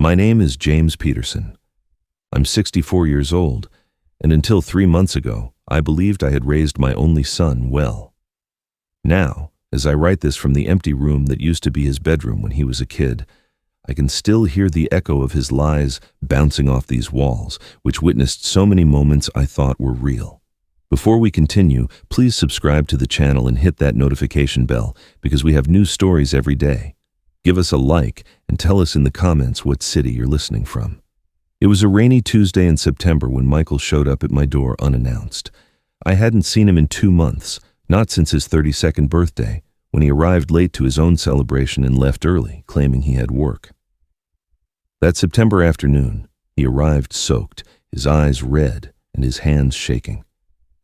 My name is James Peterson. I'm 64 years old, and until 3 months ago, I believed I had raised my only son well. Now, as I write this from the empty room that used to be his bedroom when he was a kid, I can still hear the echo of his lies bouncing off these walls, which witnessed so many moments I thought were real. Before we continue, please subscribe to the channel and hit that notification bell because we have new stories every day. Give us a like and tell us in the comments what city you're listening from. It was a rainy Tuesday in September when Michael showed up at my door unannounced. I hadn't seen him in 2 months, not since his 32nd birthday, when he arrived late to his own celebration and left early, claiming he had work. That September afternoon, he arrived soaked, his eyes red and his hands shaking.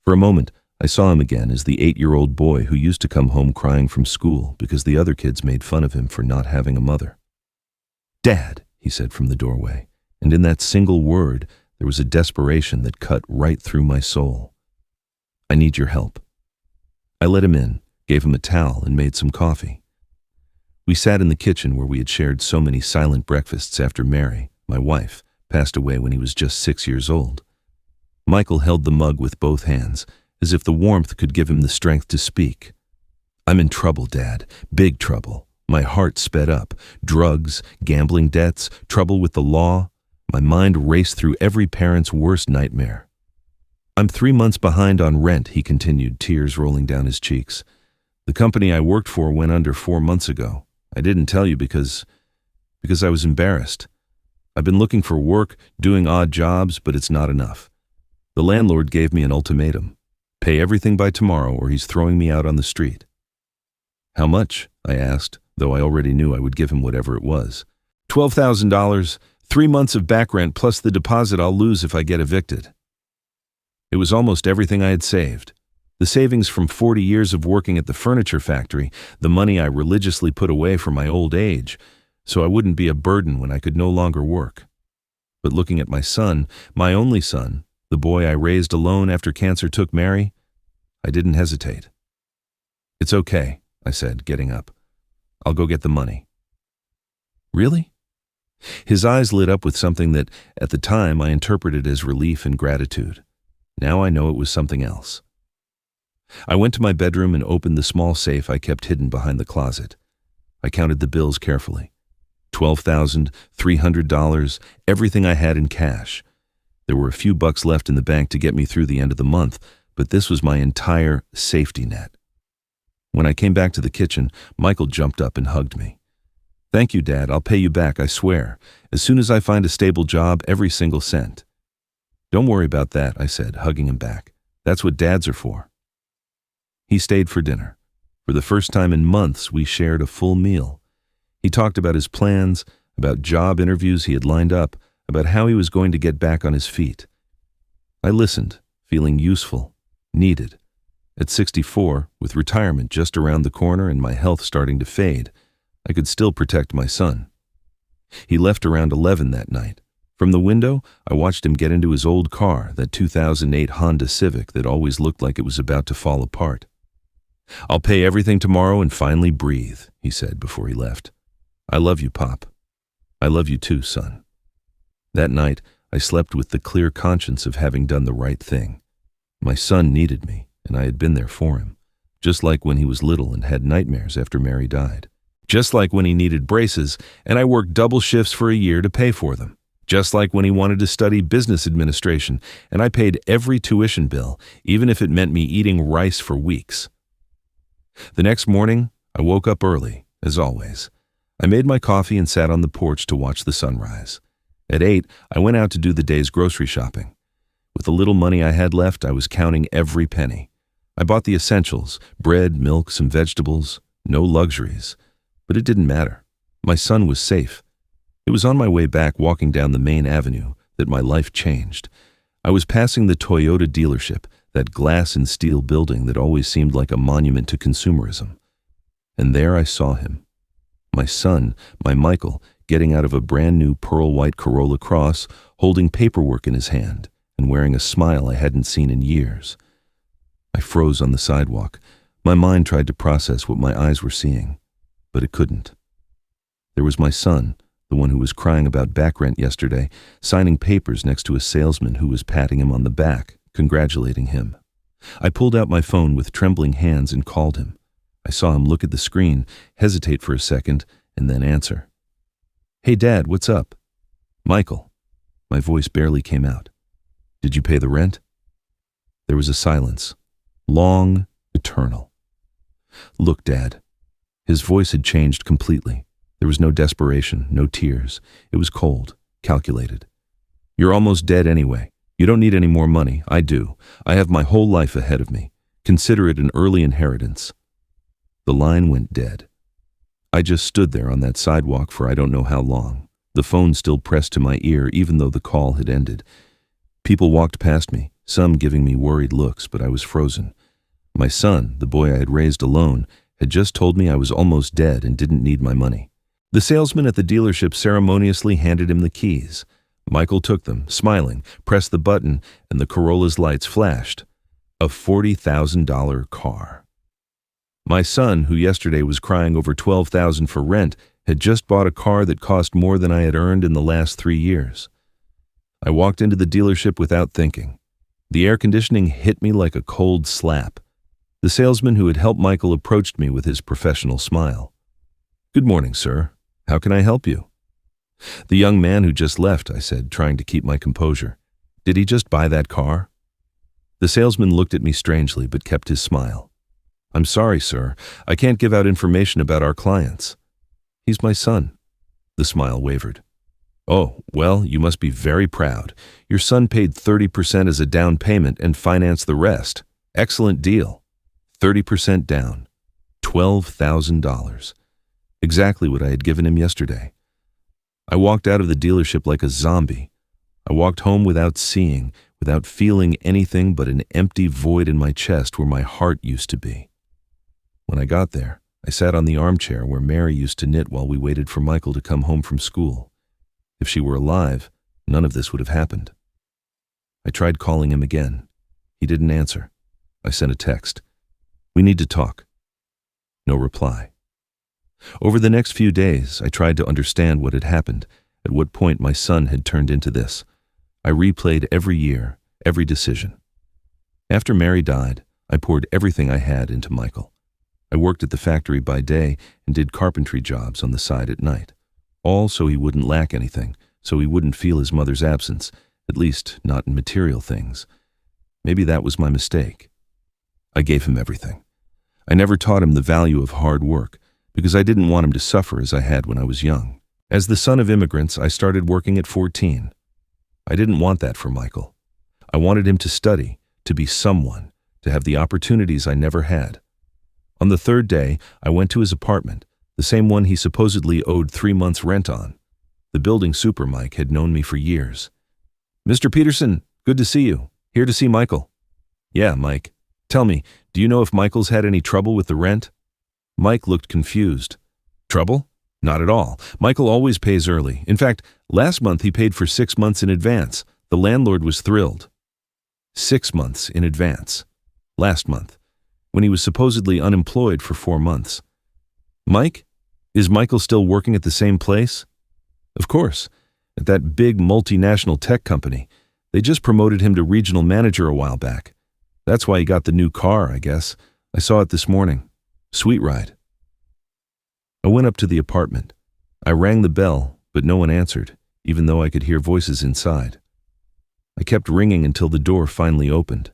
For a moment, I saw him again as the 8-year-old boy who used to come home crying from school because the other kids made fun of him for not having a mother. "Dad," he said from the doorway, and in that single word, there was a desperation that cut right through my soul. "I need your help." I let him in, gave him a towel, and made some coffee. We sat in the kitchen where we had shared so many silent breakfasts after Mary, my wife, passed away when he was just 6 years old. Michael held the mug with both hands, as if the warmth could give him the strength to speak. "I'm in trouble, Dad, big trouble." My heart sped up. Drugs, gambling debts, trouble with the law. My mind raced through every parent's worst nightmare. "I'm 3 months behind on rent," he continued, tears rolling down his cheeks. "The company I worked for went under 4 months ago. I didn't tell you because I was embarrassed. I've been looking for work, doing odd jobs, but it's not enough. The landlord gave me an ultimatum. Pay everything by tomorrow or he's throwing me out on the street." "How much?" I asked, though I already knew I would give him whatever it was. $12,000, 3 months of back rent plus the deposit I'll lose if I get evicted." It was almost everything I had saved. The savings from 40 years of working at the furniture factory, the money I religiously put away for my old age, so I wouldn't be a burden when I could no longer work. But looking at my son, my only son, the boy I raised alone after cancer took Mary, I didn't hesitate. "It's okay," I said, getting up. "I'll go get the money." "Really?" His eyes lit up with something that, at the time, I interpreted as relief and gratitude. Now I know it was something else. I went to my bedroom and opened the small safe I kept hidden behind the closet. I counted the bills carefully. $12,300, everything I had in cash. There were a few bucks left in the bank to get me through the end of the month, but this was my entire safety net. When I came back to the kitchen, Michael jumped up and hugged me. "Thank you, Dad. I'll pay you back, I swear. As soon as I find a stable job, every single cent." "Don't worry about that," I said, hugging him back. "That's what dads are for." He stayed for dinner. For the first time in months, we shared a full meal. He talked about his plans, about job interviews he had lined up, about how he was going to get back on his feet. I listened, feeling useful, needed. At 64, with retirement just around the corner and my health starting to fade, I could still protect my son. He left around 11 that night. From the window, I watched him get into his old car, that 2008 Honda Civic that always looked like it was about to fall apart. "I'll pay everything tomorrow and finally breathe," he said before he left. "I love you, Pop. I love you too, son." That night, I slept with the clear conscience of having done the right thing. My son needed me, and I had been there for him, just like when he was little and had nightmares after Mary died. Just like when he needed braces, and I worked double shifts for a year to pay for them. Just like when he wanted to study business administration, and I paid every tuition bill, even if it meant me eating rice for weeks. The next morning, I woke up early, as always. I made my coffee and sat on the porch to watch the sunrise. At 8, I went out to do the day's grocery shopping. With the little money I had left, I was counting every penny. I bought the essentials, bread, milk, some vegetables, no luxuries. But it didn't matter. My son was safe. It was on my way back walking down the main avenue that my life changed. I was passing the Toyota dealership, that glass and steel building that always seemed like a monument to consumerism. And there I saw him. My son, my Michael, getting out of a brand new pearl white Corolla Cross, holding paperwork in his hand and wearing a smile I hadn't seen in years. I froze on the sidewalk. My mind tried to process what my eyes were seeing, but it couldn't. There was my son, the one who was crying about back rent yesterday, signing papers next to a salesman who was patting him on the back, congratulating him. I pulled out my phone with trembling hands and called him. I saw him look at the screen, hesitate for a second, and then answer. "Hey, Dad, what's up?" "Michael." My voice barely came out. "Did you pay the rent?" There was a silence. Long, eternal. "Look, Dad." His voice had changed completely. There was no desperation, no tears. It was cold, calculated. "You're almost dead anyway. You don't need any more money. I do. I have my whole life ahead of me. Consider it an early inheritance." The line went dead. I just stood there on that sidewalk for I don't know how long, the phone still pressed to my ear even though the call had ended. People walked past me, some giving me worried looks, but I was frozen. My son, the boy I had raised alone, had just told me I was almost dead and didn't need my money. The salesman at the dealership ceremoniously handed him the keys. Michael took them, smiling, pressed the button, and the Corolla's lights flashed. A $40,000 car. My son, who yesterday was crying over $12,000 for rent, had just bought a car that cost more than I had earned in the last 3 years. I walked into the dealership without thinking. The air conditioning hit me like a cold slap. The salesman who had helped Michael approached me with his professional smile. "Good morning, sir. How can I help you?" "The young man who just left," I said, trying to keep my composure. "Did he just buy that car?" The salesman looked at me strangely but kept his smile. "I'm sorry, sir. I can't give out information about our clients." "He's my son." The smile wavered. "Oh, well, you must be very proud. Your son paid 30% as a down payment and financed the rest. Excellent deal. 30% down. $12,000. Exactly what I had given him yesterday." I walked out of the dealership like a zombie. I walked home without seeing, without feeling anything but an empty void in my chest where my heart used to be. When I got there, I sat on the armchair where Mary used to knit while we waited for Michael to come home from school. If she were alive, none of this would have happened. I tried calling him again. He didn't answer. I sent a text. "We need to talk." No reply. Over the next few days, I tried to understand what had happened, at what point my son had turned into this. I replayed every year, every decision. After Mary died, I poured everything I had into Michael. I worked at the factory by day and did carpentry jobs on the side at night. All so he wouldn't lack anything, so he wouldn't feel his mother's absence, at least not in material things. Maybe that was my mistake. I gave him everything. I never taught him the value of hard work, because I didn't want him to suffer as I had when I was young. As the son of immigrants, I started working at 14. I didn't want that for Michael. I wanted him to study, to be someone, to have the opportunities I never had. On the third day, I went to his apartment, the same one he supposedly owed 3 months' rent on. The building super Mike had known me for years. "Mr. Peterson, good to see you. Here to see Michael." "Yeah, Mike. Tell me, do you know if Michael's had any trouble with the rent?" Mike looked confused. "Trouble? Not at all. Michael always pays early. In fact, last month he paid for 6 months in advance. The landlord was thrilled." 6 months in advance. Last month, when he was supposedly unemployed for 4 months. "Mike? Is Michael still working at the same place?" "Of course, at that big multinational tech company. They just promoted him to regional manager a while back. That's why he got the new car, I guess. I saw it this morning. Sweet ride." I went up to the apartment. I rang the bell, but no one answered, even though I could hear voices inside. I kept ringing until the door finally opened,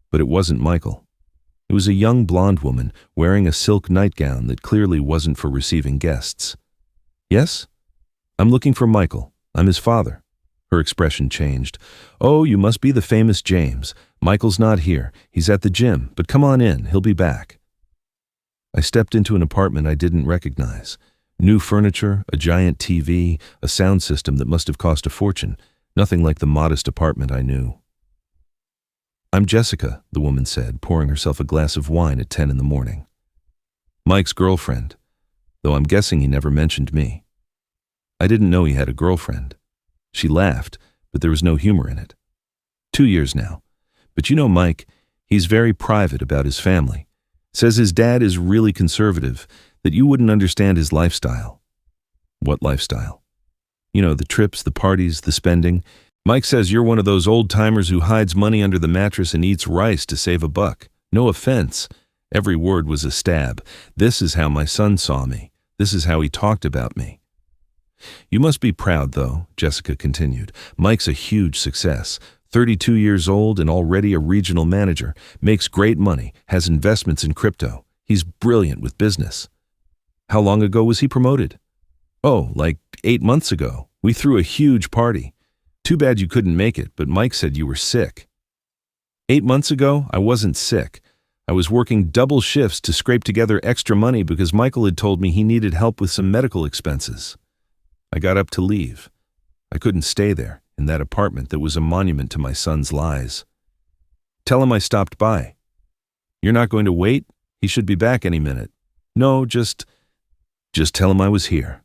but it wasn't Michael. It was a young blonde woman wearing a silk nightgown that clearly wasn't for receiving guests. "Yes? I'm looking for Michael. I'm his father." Her expression changed. "Oh, you must be the famous James. Michael's not here. He's at the gym, but come on in. He'll be back." I stepped into an apartment I didn't recognize. New furniture, a giant TV, a sound system that must have cost a fortune. Nothing like the modest apartment I knew. "I'm Jessica," the woman said, pouring herself a glass of wine at 10 in the morning. "Mike's girlfriend, though I'm guessing he never mentioned me." I didn't know he had a girlfriend. She laughed, but there was no humor in it. 2 years now. But you know Mike, he's very private about his family. Says his dad is really conservative, that you wouldn't understand his lifestyle." "What lifestyle?" You know, the trips, the parties, the spending. Mike says you're one of those old-timers who hides money under the mattress and eats rice to save a buck. No offense. Every word was a stab. This is how my son saw me. This is how he talked about me. You must be proud, though, Jessica continued. Mike's a huge success. 32 years old and already a regional manager. Makes great money. Has investments in crypto. He's brilliant with business. How long ago was he promoted? Oh, like 8 months ago. We threw a huge party. Too bad you couldn't make it, but Mike said you were sick. 8 months ago, I wasn't sick. I was working double shifts to scrape together extra money because Michael had told me he needed help with some medical expenses. I got up to leave. I couldn't stay there, in that apartment that was a monument to my son's lies. Tell him I stopped by. You're not going to wait? He should be back any minute. No, just tell him I was here.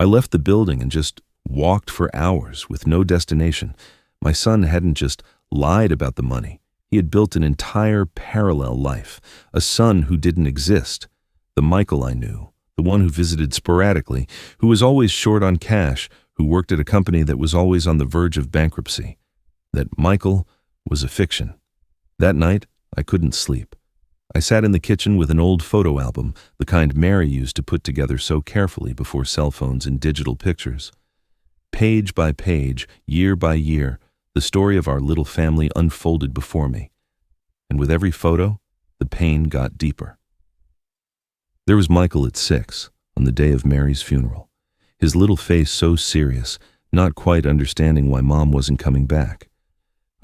I left the building and just walked for hours with no destination. My son hadn't just lied about the money. He had built an entire parallel life, a son who didn't exist, the Michael I knew, the one who visited sporadically, who was always short on cash, who worked at a company that was always on the verge of bankruptcy. That Michael was a fiction. That night, I couldn't sleep. I sat in the kitchen with an old photo album, the kind Mary used to put together so carefully before cell phones and digital pictures. Page by page, year by year, the story of our little family unfolded before me. And with every photo, the pain got deeper. There was Michael at 6, on the day of Mary's funeral. His little face so serious, not quite understanding why Mom wasn't coming back.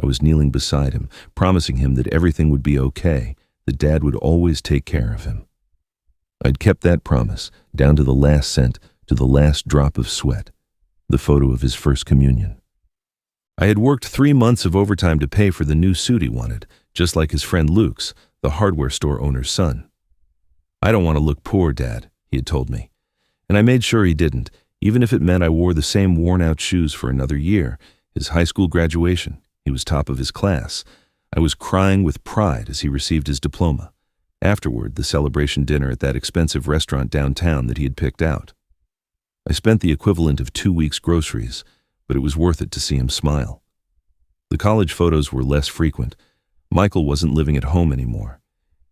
I was kneeling beside him, promising him that everything would be okay, that Dad would always take care of him. I'd kept that promise, down to the last cent, to the last drop of sweat, the photo of his first communion. I had worked 3 months of overtime to pay for the new suit he wanted, just like his friend Luke's, the hardware store owner's son. I don't want to look poor, Dad, he had told me. And I made sure he didn't, even if it meant I wore the same worn-out shoes for another year, his high school graduation. He was top of his class. I was crying with pride as he received his diploma. Afterward, the celebration dinner at that expensive restaurant downtown that he had picked out. I spent the equivalent of 2 weeks' groceries, but it was worth it to see him smile. The college photos were less frequent. Michael wasn't living at home anymore.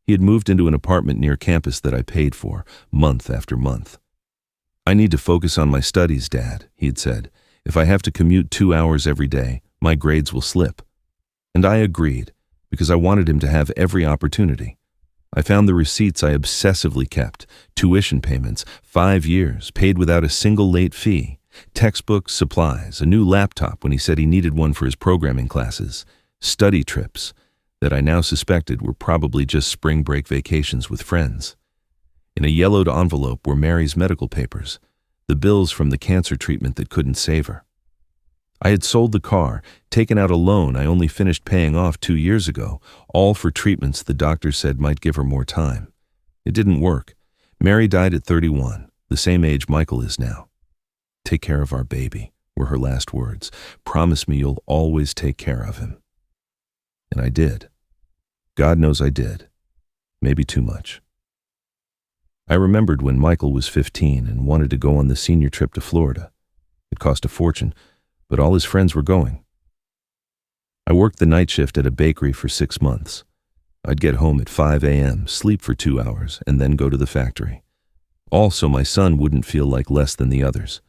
He had moved into an apartment near campus that I paid for, month after month. I need to focus on my studies, Dad, he had said. If I have to commute 2 hours every day, my grades will slip. And I agreed, because I wanted him to have every opportunity. I found the receipts I obsessively kept, tuition payments, 5 years, paid without a single late fee, textbooks, supplies, a new laptop when he said he needed one for his programming classes, study trips that I now suspected were probably just spring break vacations with friends. In a yellowed envelope were Mary's medical papers, the bills from the cancer treatment that couldn't save her. I had sold the car, taken out a loan I only finished paying off 2 years ago, all for treatments the doctor said might give her more time. It didn't work. Mary died at 31, the same age Michael is now. Take care of our baby, were her last words. Promise me you'll always take care of him. And I did. God knows I did. Maybe too much. I remembered when Michael was 15 and wanted to go on the senior trip to Florida. It cost a fortune, but all his friends were going. I worked the night shift at a bakery for 6 months. I'd get home at 5 a.m., sleep for 2 hours, and then go to the factory. Also, my son wouldn't feel like less than the others.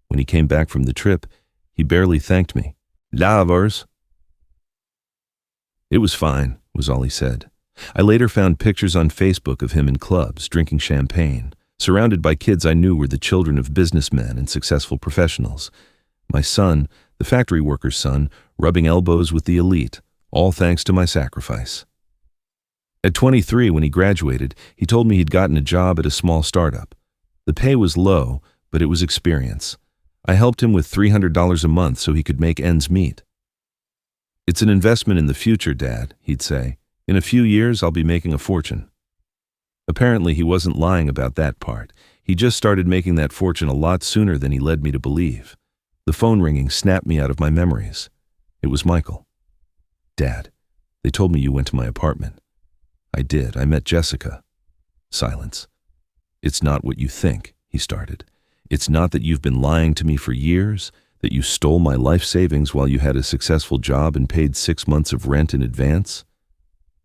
When he came back from the trip, he barely thanked me. Lavers. It was fine, was all he said. I later found pictures on Facebook of him in clubs, drinking champagne, surrounded by kids I knew were the children of businessmen and successful professionals. My son, the factory worker's son, rubbing elbows with the elite, all thanks to my sacrifice. At 23, when he graduated, he told me he'd gotten a job at a small startup. The pay was low, but it was experience. I helped him with $300 a month so he could make ends meet. It's an investment in the future, Dad, he'd say. In a few years, I'll be making a fortune. Apparently, he wasn't lying about that part. He just started making that fortune a lot sooner than he led me to believe. The phone ringing snapped me out of my memories. It was Michael. Dad, they told me you went to my apartment. I did. I met Jessica. Silence. It's not what you think, he started. It's not that you've been lying to me for years, that you stole my life savings while you had a successful job and paid 6 months of rent in advance.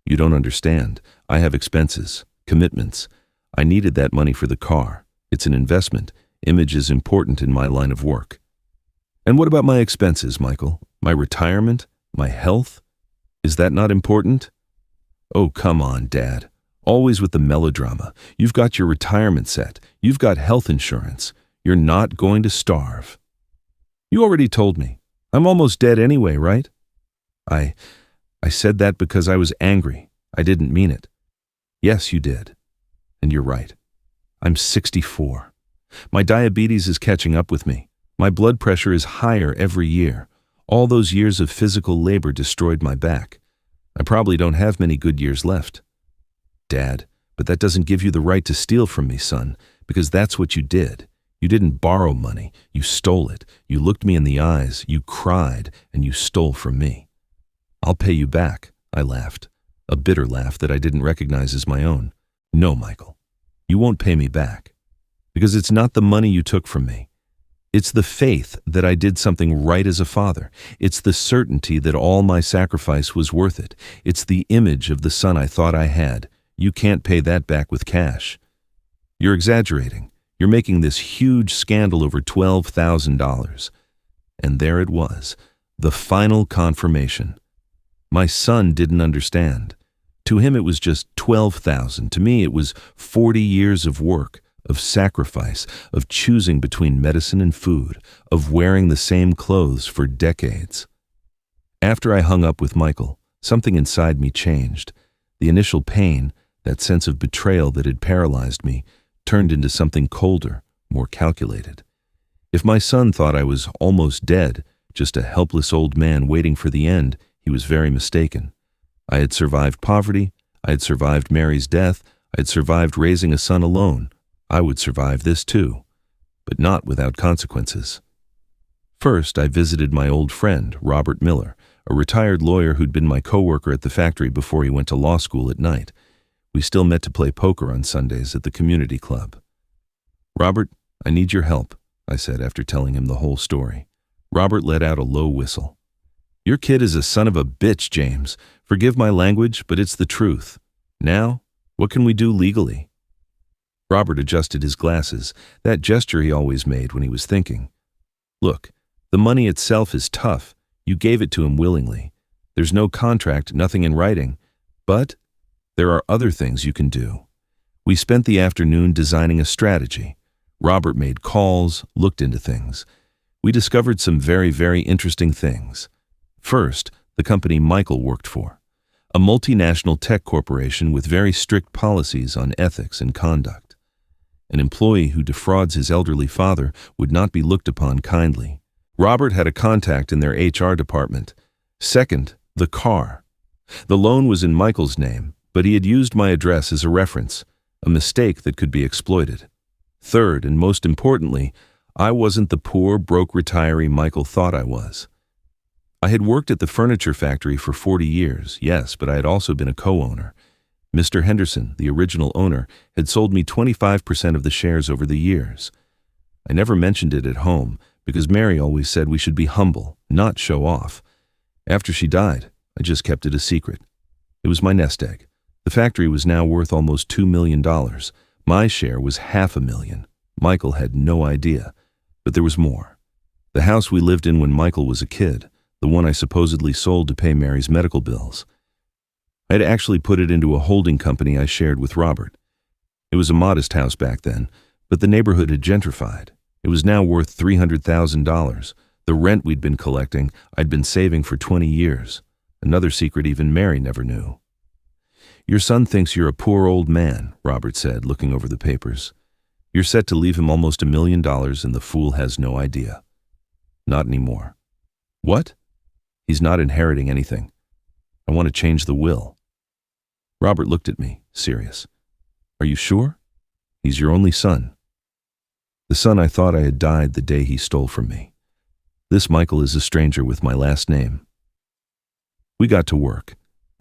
You don't understand. I have expenses, commitments. I needed that money for the car. It's an investment. Image is important in my line of work. And what about my expenses, Michael? My retirement? My health? Is that not important? Oh, come on, Dad. Always with the melodrama. You've got your retirement set. You've got health insurance. You're not going to starve. You already told me. I'm almost dead anyway, right? I said that because I was angry. I didn't mean it. Yes, you did. And you're right. I'm 64. My diabetes is catching up with me. My blood pressure is higher every year. All those years of physical labor destroyed my back. I probably don't have many good years left. Dad, but that doesn't give you the right to steal from me, son, because that's what you did. You didn't borrow money. You stole it. You looked me in the eyes. You cried, and you stole from me. I'll pay you back, I laughed, a bitter laugh that I didn't recognize as my own. No, Michael, you won't pay me back, because it's not the money you took from me. It's the faith that I did something right as a father. It's the certainty that all my sacrifice was worth it. It's the image of the son I thought I had. You can't pay that back with cash. You're exaggerating. You're making this huge scandal over $12,000. And there it was, the final confirmation. My son didn't understand. To him it was just 12,000. To me it was 40 years of work, of sacrifice, of choosing between medicine and food, of wearing the same clothes for decades. After I hung up with Michael, something inside me changed. The initial pain, that sense of betrayal that had paralyzed me, turned into something colder, more calculated. If my son thought I was almost dead, just a helpless old man waiting for the end, he was very mistaken. I had survived poverty, I had survived Mary's death, I had survived raising a son alone. I would survive this too, but not without consequences. First, I visited my old friend, Robert Miller, a retired lawyer who'd been my coworker at the factory before he went to law school at night. We still met to play poker on Sundays at the community club. Robert, I need your help, I said after telling him the whole story. Robert let out a low whistle. Your kid is a son of a bitch, James. Forgive my language, but it's the truth. Now, what can we do legally? Robert adjusted his glasses, that gesture he always made when he was thinking. Look, the money itself is tough. You gave it to him willingly. There's no contract, nothing in writing. But there are other things you can do. We spent the afternoon designing a strategy. Robert made calls, looked into things. We discovered some very, very interesting things. First, the company Michael worked for, a multinational tech corporation with very strict policies on ethics and conduct. An employee who defrauds his elderly father would not be looked upon kindly. Robert had a contact in their HR department. Second, the car. The loan was in Michael's name, but he had used my address as a reference, a mistake that could be exploited. Third, and most importantly, I wasn't the poor, broke retiree Michael thought I was. I had worked at the furniture factory for 40 years, yes, but I had also been a co-owner. Mr. Henderson, the original owner, had sold me 25% of the shares over the years. I never mentioned it at home, because Mary always said we should be humble, not show off. After she died, I just kept it a secret. It was my nest egg. The factory was now worth almost $2 million. My share was $500,000. Michael had no idea. But there was more. The house we lived in when Michael was a kid, the one I supposedly sold to pay Mary's medical bills. I had actually put it into a holding company I shared with Robert. It was a modest house back then, but the neighborhood had gentrified. It was now worth $300,000. The rent we'd been collecting, I'd been saving for 20 years. Another secret even Mary never knew. Your son thinks you're a poor old man, Robert said, looking over the papers. You're set to leave him almost $1 million and the fool has no idea. Not anymore. What? He's not inheriting anything. I want to change the will. Robert looked at me, serious. Are you sure? He's your only son. The son I thought I had died the day he stole from me. This Michael is a stranger with my last name. We got to work.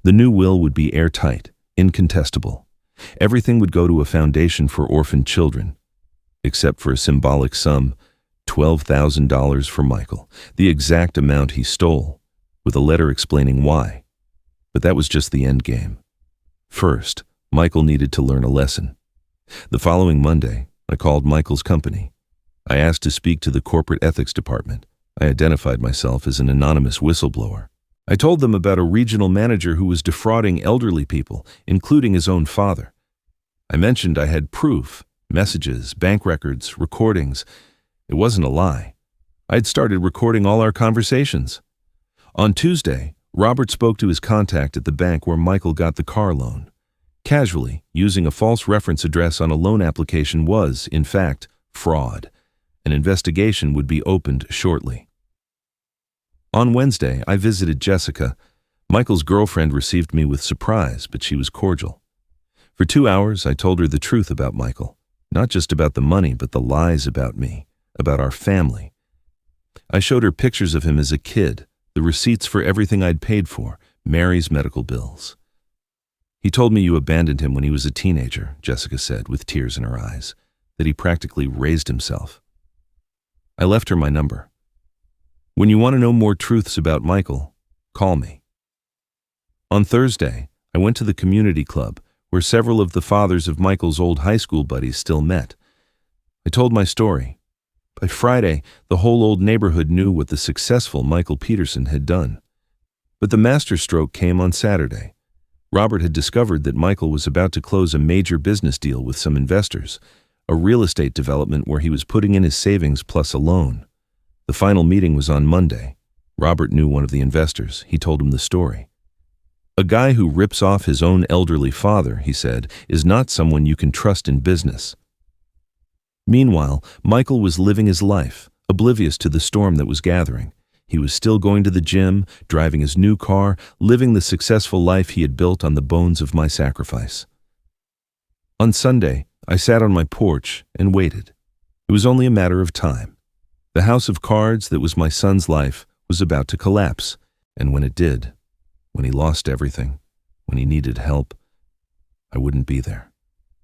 The new will would be airtight, incontestable. Everything would go to a foundation for orphaned children. except for a symbolic sum, $12,000 for Michael, the exact amount he stole, with a letter explaining why. But that was just the end game. First, Michael needed to learn a lesson. The following Monday, I called Michael's company. I asked to speak to the corporate ethics department. I identified myself as an anonymous whistleblower. I told them about a regional manager who was defrauding elderly people, including his own father. I mentioned I had proof, messages, bank records, recordings. It wasn't a lie. I'd started recording all our conversations. On Tuesday, Robert spoke to his contact at the bank where Michael got the car loan. Casually, using a false reference address on a loan application was, in fact, fraud. An investigation would be opened shortly. On Wednesday, I visited Jessica. Michael's girlfriend received me with surprise, but she was cordial. For 2 hours, I told her the truth about Michael, not just about the money, but the lies about me, about our family. I showed her pictures of him as a kid, the receipts for everything I'd paid for, Mary's medical bills. He told me you abandoned him when he was a teenager, Jessica said, with tears in her eyes, that he practically raised himself. I left her my number. When you want to know more truths about Michael, call me. On Thursday, I went to the community club, where several of the fathers of Michael's old high school buddies still met. I told my story. By Friday, the whole old neighborhood knew what the successful Michael Peterson had done. But the masterstroke came on Saturday. Robert had discovered that Michael was about to close a major business deal with some investors, a real estate development where he was putting in his savings plus a loan. The final meeting was on Monday. Robert knew one of the investors. He told him the story. A guy who rips off his own elderly father, he said, is not someone you can trust in business. Meanwhile, Michael was living his life, oblivious to the storm that was gathering. He was still going to the gym, driving his new car, living the successful life he had built on the bones of my sacrifice. On Sunday, I sat on my porch and waited. It was only a matter of time. The house of cards that was my son's life was about to collapse, and when it did, when he lost everything, when he needed help, I wouldn't be there,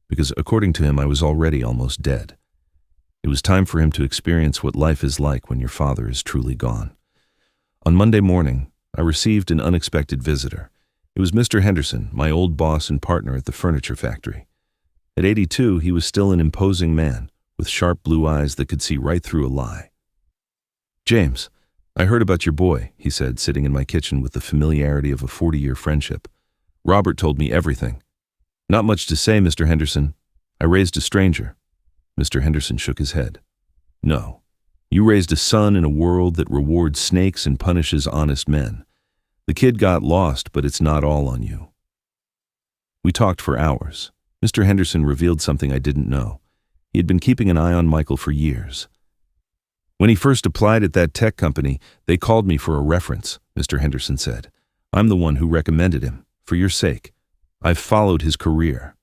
because according to him, I was already almost dead. It was time for him to experience what life is like when your father is truly gone. On Monday morning, I received an unexpected visitor. It was Mr. Henderson, my old boss and partner at the furniture factory. At 82, he was still an imposing man, with sharp blue eyes that could see right through a lie. "James, I heard about your boy," he said, sitting in my kitchen with the familiarity of a 40-year friendship. "Robert told me everything." "Not much to say, Mr. Henderson. I raised a stranger." Mr. Henderson shook his head. "No. You raised a son in a world that rewards snakes and punishes honest men. The kid got lost, but it's not all on you." We talked for hours. Mr. Henderson revealed something I didn't know. He had been keeping an eye on Michael for years. "When he first applied at that tech company, they called me for a reference," Mr. Henderson said. "I'm the one who recommended him, for your sake. I've followed his career.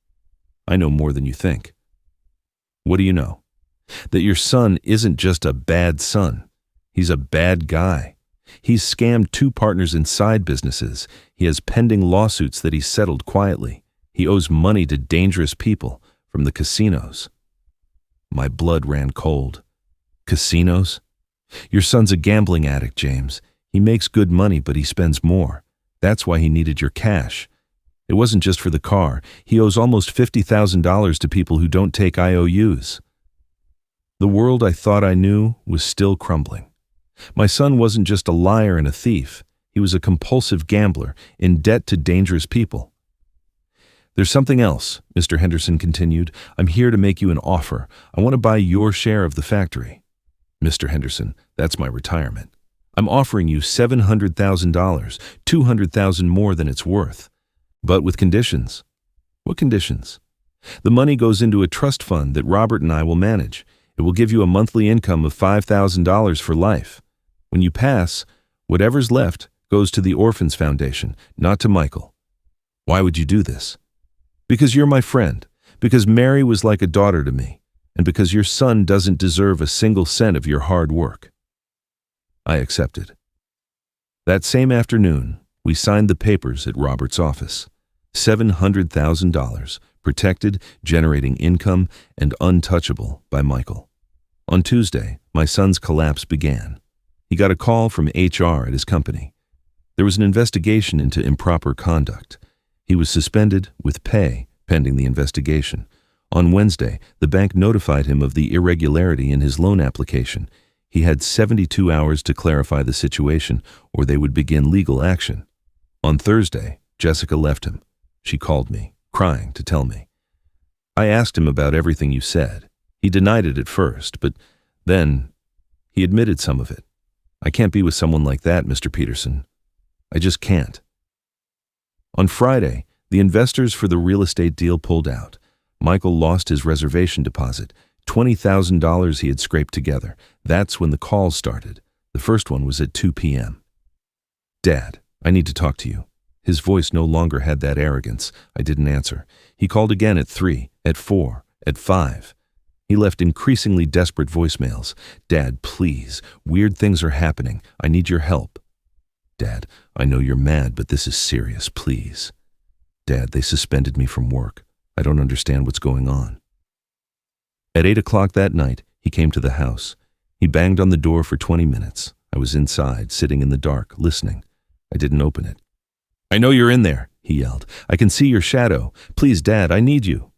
I know more than you think." "What do you know?" "That your son isn't just a bad son. He's a bad guy. He's scammed 2 partners in side businesses. He has pending lawsuits that he's settled quietly. He owes money to dangerous people from the casinos." My blood ran cold. "Casinos? Your son's a gambling addict, James. He makes good money, but he spends more. That's why he needed your cash. It wasn't just for the car. He owes almost $50,000 to people who don't take IOUs." The world I thought I knew was still crumbling. My son wasn't just a liar and a thief. He was a compulsive gambler, in debt to dangerous people. "There's something else," Mr. Henderson continued. "I'm here to make you an offer. I want to buy your share of the factory." "Mr. Henderson, that's my retirement. I'm offering you $700,000, $200,000 more than it's worth. But with conditions." "What conditions?" "The money goes into a trust fund that Robert and I will manage. It will give you a monthly income of $5,000 for life. When you pass, whatever's left goes to the Orphans Foundation, not to Michael." "Why would you do this?" "Because you're my friend, because Mary was like a daughter to me, and because your son doesn't deserve a single cent of your hard work." I accepted. That same afternoon, we signed the papers at Robert's office. $700,000, protected, generating income, and untouchable by Michael. On Tuesday, my son's collapse began. He got a call from HR at his company. There was an investigation into improper conduct. He was suspended with pay pending the investigation. On Wednesday, the bank notified him of the irregularity in his loan application. He had 72 hours to clarify the situation, or they would begin legal action. On Thursday, Jessica left him. She called me, crying, to tell me. I asked him about everything you said. He denied it at first, but then he admitted some of it. I can't be with someone like that, Mr. Peterson. I just can't. On Friday, the investors for the real estate deal pulled out. Michael lost his reservation deposit, $20,000 he had scraped together. That's when the calls started. The first one was at 2 p.m. Dad, I need to talk to you. His voice no longer had that arrogance. I didn't answer. He called again at 3, at 4, at 5. He left increasingly desperate voicemails. Dad, please. Weird things are happening. I need your help. Dad, I know you're mad, but this is serious, please. Dad, they suspended me from work. I don't understand what's going on. At 8 o'clock that night, he came to the house. He banged on the door for 20 minutes. I was inside, sitting in the dark, listening. I didn't open it. I know you're in there, he yelled. I can see your shadow. Please, Dad, I need you.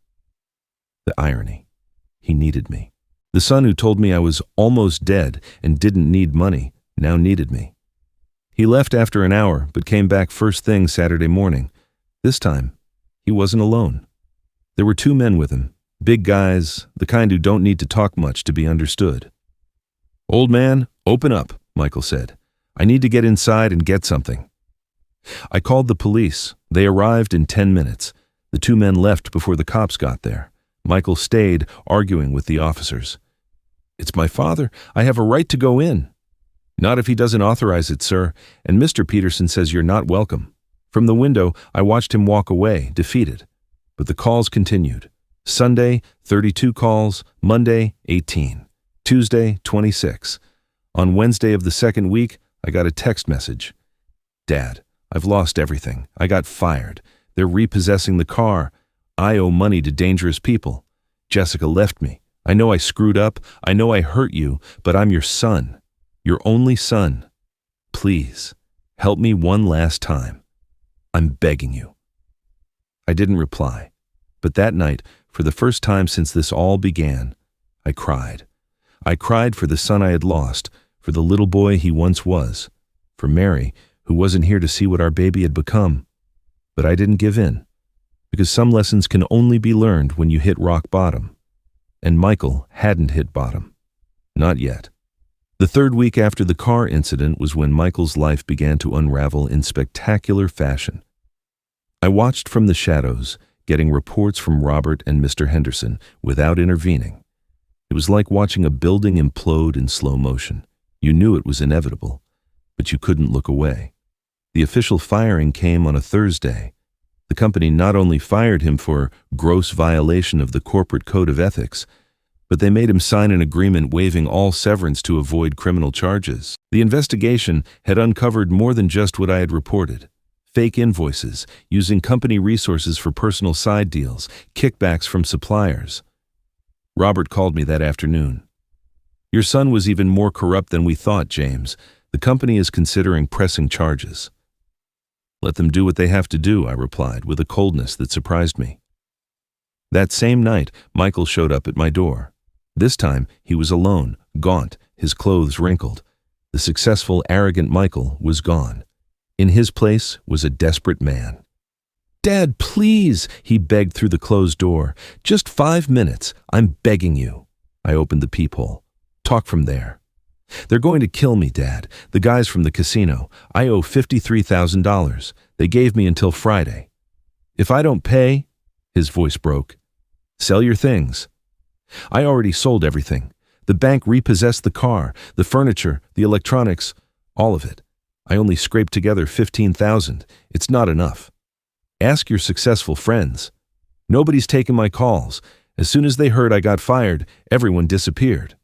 The irony. He needed me. The son who told me I was almost dead and didn't need money now needed me. He left after an hour, but came back first thing Saturday morning. This time, he wasn't alone. There were 2 men with him, big guys, the kind who don't need to talk much to be understood. Old man, open up, Michael said. I need to get inside and get something. I called the police. They arrived in 10 minutes. The 2 men left before the cops got there. Michael stayed, arguing with the officers. It's my father. I have a right to go in. Not if he doesn't authorize it, sir, and Mr. Peterson says you're not welcome. From the window, I watched him walk away, defeated. But the calls continued. Sunday, 32 calls. Monday, 18. Tuesday, 26. On Wednesday of the second week, I got a text message. Dad, I've lost everything. I got fired. They're repossessing the car. I owe money to dangerous people. Jessica left me. I know I screwed up. I know I hurt you, but I'm your son. Your only son. Please, help me one last time. I'm begging you. I didn't reply, but that night, for the first time since this all began, I cried. I cried for the son I had lost, for the little boy he once was, for Mary, who wasn't here to see what our baby had become. But I didn't give in, because some lessons can only be learned when you hit rock bottom. And Michael hadn't hit bottom. Not yet. The third week after the car incident was when Michael's life began to unravel in spectacular fashion. I watched from the shadows, getting reports from Robert and Mr. Henderson without intervening. It was like watching a building implode in slow motion. You knew it was inevitable, but you couldn't look away. The official firing came on a Thursday. The company not only fired him for gross violation of the corporate code of ethics, but they made him sign an agreement waiving all severance to avoid criminal charges. The investigation had uncovered more than just what I had reported. Fake invoices, using company resources for personal side deals, kickbacks from suppliers. Robert called me that afternoon. Your son was even more corrupt than we thought, James. The company is considering pressing charges. Let them do what they have to do, I replied, with a coldness that surprised me. That same night, Michael showed up at my door. This time, he was alone, gaunt, his clothes wrinkled. The successful, arrogant Michael was gone. In his place was a desperate man. Dad, please, he begged through the closed door. Just 5 minutes. I'm begging you. I opened the peephole. Talk from there. They're going to kill me, Dad. The guys from the casino. I owe $53,000. They gave me until Friday. If I don't pay, his voice broke. Sell your things. I already sold everything. The bank repossessed the car, the furniture, the electronics, all of it. I only scraped together $15,000. It's not enough. Ask your successful friends. Nobody's taken my calls. As soon as they heard I got fired, everyone disappeared.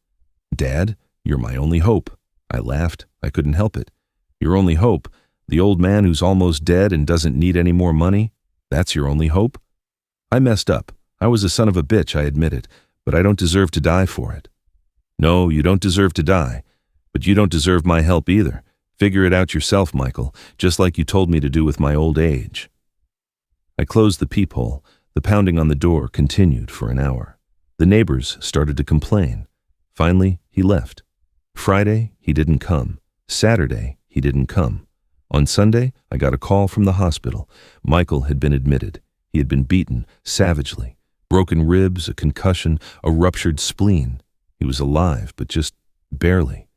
Dad, you're my only hope. I laughed. I couldn't help it. Your only hope? The old man who's almost dead and doesn't need any more money? That's your only hope? I messed up. I was a son of a bitch, I admit it, but I don't deserve to die for it. No, you don't deserve to die, but you don't deserve my help either. Figure it out yourself, Michael, just like you told me to do with my old age. I closed the peephole. The pounding on the door continued for an hour. The neighbors started to complain. Finally, he left. Friday, he didn't come. Saturday, he didn't come. On Sunday, I got a call from the hospital. Michael had been admitted. He had been beaten savagely. Broken ribs, a concussion, a ruptured spleen. He was alive, but just barely.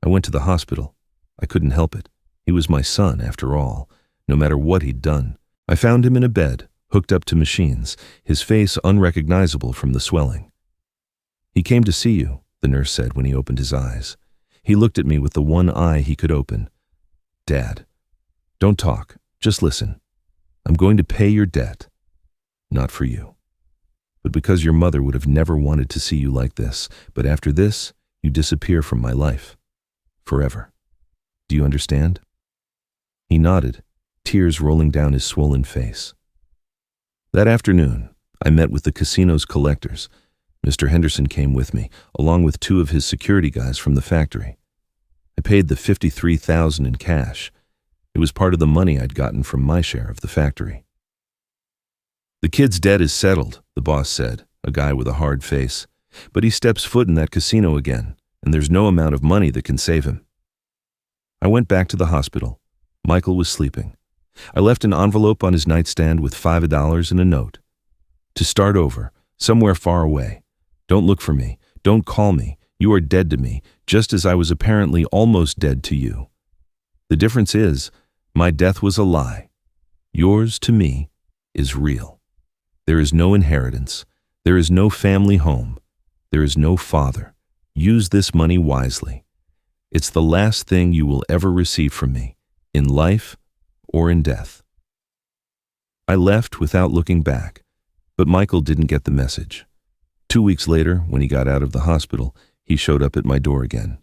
I went to the hospital. I couldn't help it. He was my son, after all, no matter what he'd done. I found him in a bed, hooked up to machines, his face unrecognizable from the swelling. He came to see you, the nurse said when he opened his eyes. He looked at me with the one eye he could open. Dad, don't talk, just listen. I'm going to pay your debt. Not for you, but because your mother would have never wanted to see you like this, but after this, you disappear from my life. Forever. Do you understand? He nodded, tears rolling down his swollen face. That afternoon, I met with the casino's collectors. Mr. Henderson came with me, along with 2 of his security guys from the factory. I paid the $53,000 in cash. It was part of the money I'd gotten from my share of the factory. The kid's debt is settled, the boss said, a guy with a hard face. But he steps foot in that casino again, and there's no amount of money that can save him. I went back to the hospital. Michael was sleeping. I left an envelope on his nightstand with $5 and a note. To start over, somewhere far away. Don't look for me. Don't call me. You are dead to me, just as I was apparently almost dead to you. The difference is, my death was a lie. Yours, to me, is real. There is no inheritance. There is no family home. There is no father. Use this money wisely. It's the last thing you will ever receive from me, in life or in death. I left without looking back, but Michael didn't get the message. 2 weeks later, when he got out of the hospital, he showed up at my door again.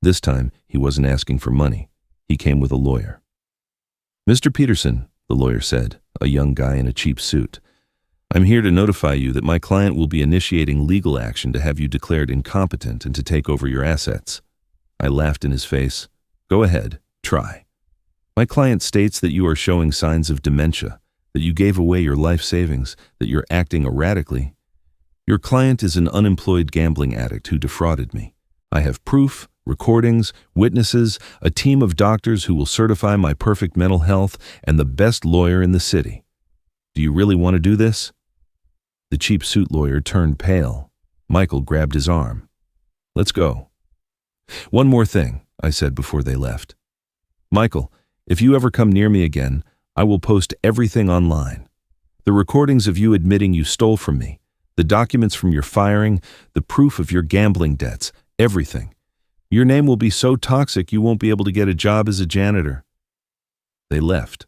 This time, he wasn't asking for money. He came with a lawyer. Mr. Peterson, the lawyer said, a young guy in a cheap suit, I'm here to notify you that my client will be initiating legal action to have you declared incompetent and to take over your assets. I laughed in his face. Go ahead, try. My client states that you are showing signs of dementia, that you gave away your life savings, that you're acting erratically. Your client is an unemployed gambling addict who defrauded me. I have proof, recordings, witnesses, a team of doctors who will certify my perfect mental health, and the best lawyer in the city. Do you really want to do this? The cheap suit lawyer turned pale. Michael grabbed his arm. Let's go. One more thing, I said before they left. Michael, if you ever come near me again, I will post everything online. The recordings of you admitting you stole from me, the documents from your firing, the proof of your gambling debts, everything. Your name will be so toxic you won't be able to get a job as a janitor. They left,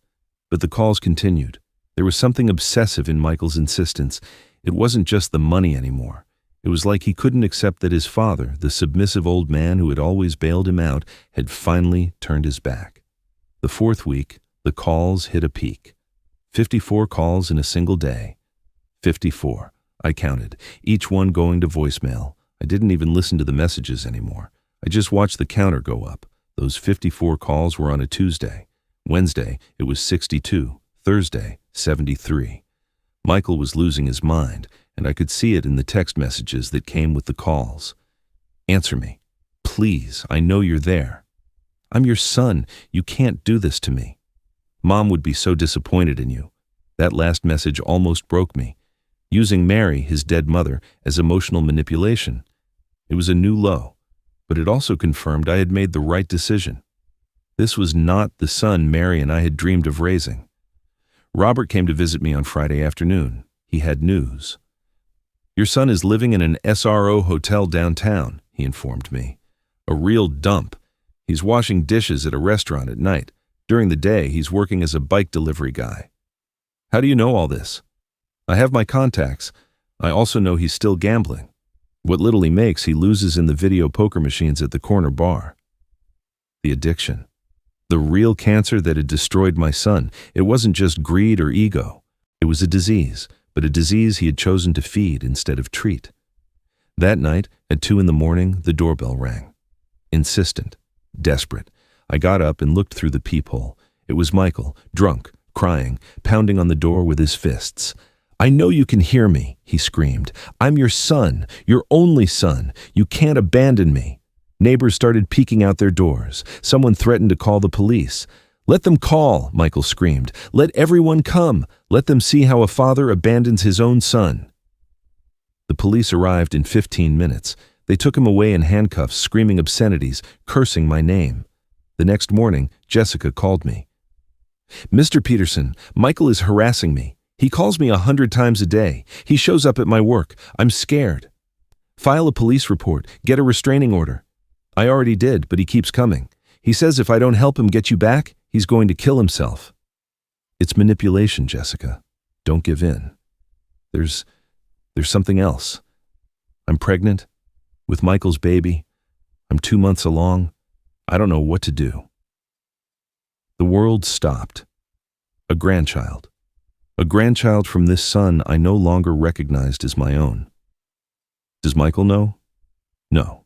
but the calls continued. There was something obsessive in Michael's insistence. It wasn't just the money anymore. It was like he couldn't accept that his father, the submissive old man who had always bailed him out, had finally turned his back. The 4th week, the calls hit a peak. 54 calls in a single day. 54, I counted, each one going to voicemail. I didn't even listen to the messages anymore. I just watched the counter go up. Those 54 calls were on a Tuesday. Wednesday, it was 62. Thursday, 73. Michael was losing his mind, and I could see it in the text messages that came with the calls. Answer me. Please, I know you're there. I'm your son. You can't do this to me. Mom would be so disappointed in you. That last message almost broke me. Using Mary, his dead mother, as emotional manipulation. It was a new low, but it also confirmed I had made the right decision. This was not the son Mary and I had dreamed of raising. Robert came to visit me on Friday afternoon. He had news. Your son is living in an SRO hotel downtown, he informed me. A real dump. He's washing dishes at a restaurant at night. During the day, he's working as a bike delivery guy. How do you know all this? I have my contacts. I also know he's still gambling. What little he makes, he loses in the video poker machines at the corner bar. The addiction. The real cancer that had destroyed my son. It wasn't just greed or ego. It was a disease, but a disease he had chosen to feed instead of treat. That night, at 2 a.m, the doorbell rang. Insistent, desperate, I got up and looked through the peephole. It was Michael, drunk, crying, pounding on the door with his fists. "I know you can hear me," he screamed. "I'm your son, your only son. You can't abandon me." Neighbors started peeking out their doors. Someone threatened to call the police. "Let them call," Michael screamed. "Let everyone come. Let them see how a father abandons his own son." The police arrived in 15 minutes. They took him away in handcuffs, screaming obscenities, cursing my name. The next morning, Jessica called me. "Mr. Peterson, Michael is harassing me. He calls me 100 times a day. He shows up at my work. I'm scared. File a police report. Get a restraining order." "I already did, but he keeps coming. He says if I don't help him get you back, he's going to kill himself." "It's manipulation, Jessica. Don't give in. There's something else. I'm pregnant with Michael's baby. I'm 2 months along. I don't know what to do." The world stopped. A grandchild from this son I no longer recognized as my own. Does Michael know? No.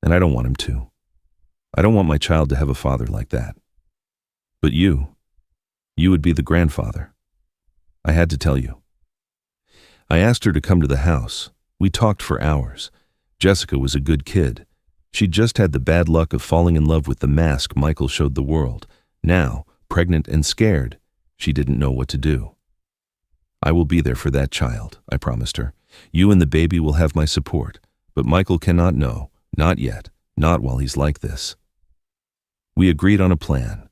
And I don't want him to. I don't want my child to have a father like that. But you would be the grandfather. I had to tell you. I asked her to come to the house. We talked for hours. Jessica was a good kid. She'd just had the bad luck of falling in love with the mask Michael showed the world. Now, pregnant and scared, she didn't know what to do. "I will be there for that child," I promised her. "You and the baby will have my support, but Michael cannot know, not yet, not while he's like this." We agreed on a plan.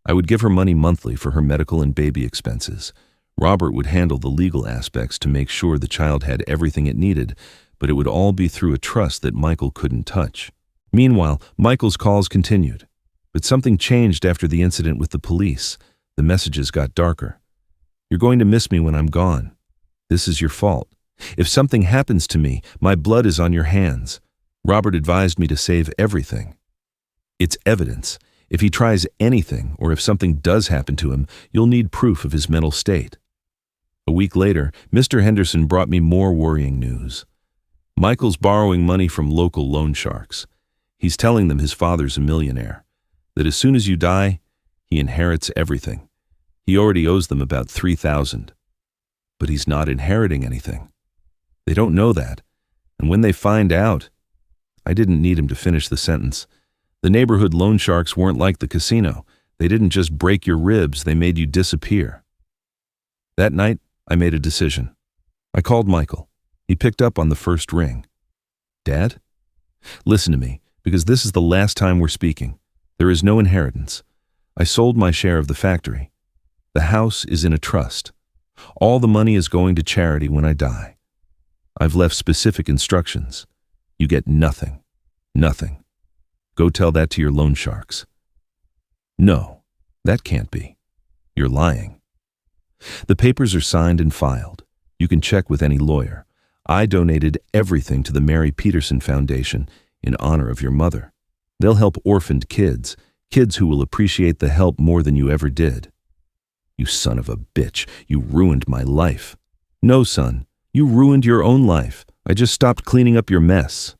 I would give her money monthly for her medical and baby expenses. Robert would handle the legal aspects to make sure the child had everything it needed, but it would all be through a trust that Michael couldn't touch. Meanwhile, Michael's calls continued. But something changed after the incident with the police. The messages got darker. "You're going to miss me when I'm gone. This is your fault. If something happens to me, my blood is on your hands. Robert advised me to save everything. It's evidence. If he tries anything, or if something does happen to him, you'll need proof of his mental state." A week later, Mr. Henderson brought me more worrying news. Michael's borrowing money from local loan sharks. He's telling them his father's a millionaire, that as soon as you die, he inherits everything. He already owes them about $3,000. But he's not inheriting anything. They don't know that, and when they find out, I didn't need him to finish the sentence. The neighborhood loan sharks weren't like the casino. They didn't just break your ribs, they made you disappear. That night, I made a decision. I called Michael. He picked up on the first ring. "Dad? Listen to me, because this is the last time we're speaking. There is no inheritance. I sold my share of the factory. The house is in a trust. All the money is going to charity when I die. I've left specific instructions. You get nothing. Nothing. Go tell that to your loan sharks." "No, that can't be. You're lying." "The papers are signed and filed. You can check with any lawyer. I donated everything to the Mary Peterson Foundation in honor of your mother. They'll help orphaned kids, kids who will appreciate the help more than you ever did." "You son of a bitch, you ruined my life." "No, son, you ruined your own life. I just stopped cleaning up your mess."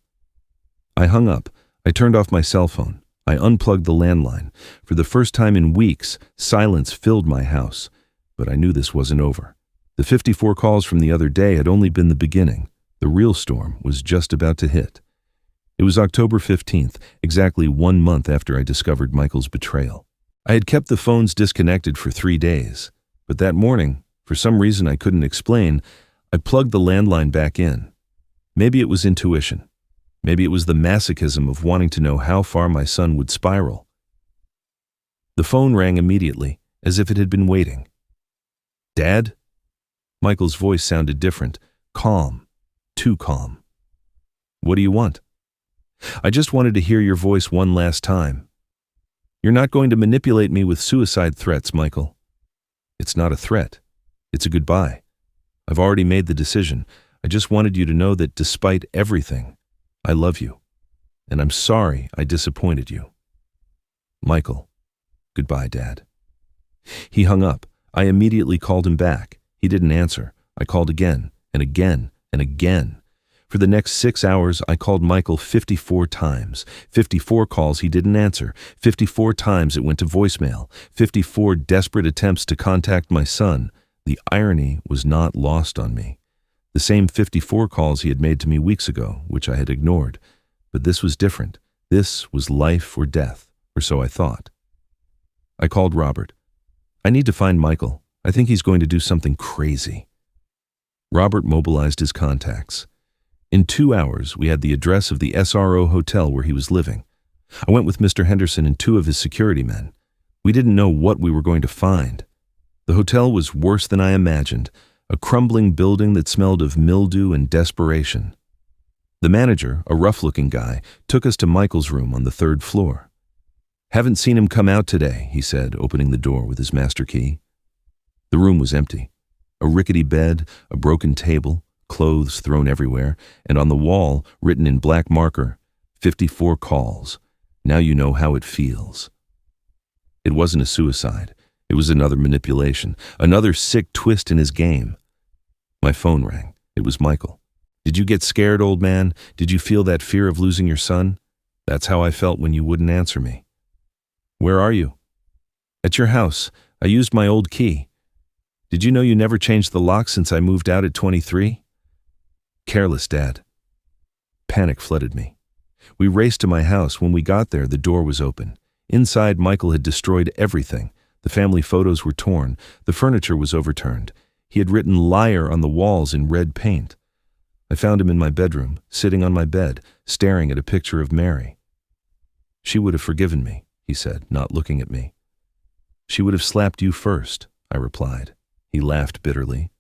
I hung up. I turned off my cell phone. I unplugged the landline. For the first time in weeks, silence filled my house. But I knew this wasn't over. The 54 calls from the other day had only been the beginning. The real storm was just about to hit. It was October 15th, exactly 1 month after I discovered Michael's betrayal. I had kept the phones disconnected for 3 days, but that morning, for some reason I couldn't explain, I plugged the landline back in. Maybe it was intuition. Maybe it was the masochism of wanting to know how far my son would spiral. The phone rang immediately, as if it had been waiting. "Dad?" Michael's voice sounded different, calm, too calm. "What do you want?" "I just wanted to hear your voice one last time. You're not going to manipulate me with suicide threats, Michael." "It's not a threat. It's a goodbye. I've already made the decision. I just wanted you to know that despite everything, I love you, and I'm sorry I disappointed you." "Michael, goodbye, Dad." He hung up. I immediately called him back. He didn't answer. I called again and again and again. For the next 6 hours, I called Michael 54 times. 54 calls he didn't answer. 54 times it went to voicemail. 54 desperate attempts to contact my son. The irony was not lost on me. The same 54 calls he had made to me weeks ago, which I had ignored. But this was different. This was life or death, or so I thought. I called Robert. I need to find Michael. I think he's going to do something crazy. Robert mobilized his contacts. In 2 hours, we had the address of the SRO hotel where he was living. I went with Mr. Henderson and 2 of his security men. We didn't know what we were going to find. The hotel was worse than I imagined, a crumbling building that smelled of mildew and desperation. The manager, a rough-looking guy, took us to Michael's room on the 3rd floor. "Haven't seen him come out today," he said, opening the door with his master key. The room was empty. A rickety bed, a broken table, clothes thrown everywhere, and on the wall, written in black marker, 54 calls. Now you know how it feels. It wasn't a suicide. It was another manipulation, another sick twist in his game. My phone rang. It was Michael. "Did you get scared, old man? Did you feel that fear of losing your son?" "That's how I felt when you wouldn't answer me." "Where are you?" "At your house. I used my old key." "Did you know you never changed the lock since I moved out at 23? "Careless, Dad." Panic flooded me. We raced to my house. When we got there, the door was open. Inside, Michael had destroyed everything. The family photos were torn. The furniture was overturned. He had written "liar" on the walls in red paint. I found him in my bedroom, sitting on my bed, staring at a picture of Mary. "She would have forgiven me," he said, not looking at me. "She would have slapped you first," I replied. He laughed bitterly.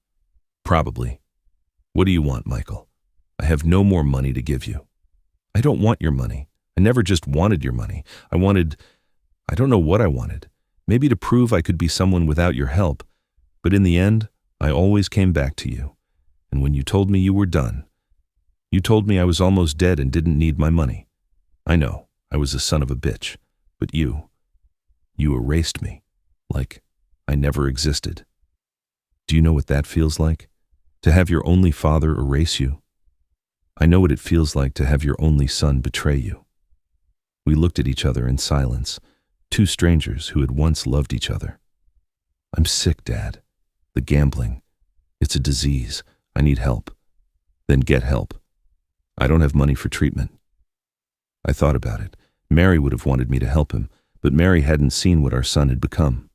"Probably. What do you want, Michael? I have no more money to give you." "I don't want your money. I never just wanted your money. I don't know what I wanted. Maybe to prove I could be someone without your help. But in the end, I always came back to you. And when you told me you were done, you told me I was almost dead and didn't need my money. I know, I was a son of a bitch. But you erased me. Like I never existed. Do you know what that feels like? To have your only father erase you? I know what it feels like to have your only son betray you." We looked at each other in silence, 2 strangers who had once loved each other. "I'm sick, Dad. The gambling. It's a disease. I need help." "Then get help." "I don't have money for treatment." I thought about it. Mary would have wanted me to help him, but Mary hadn't seen what our son had become.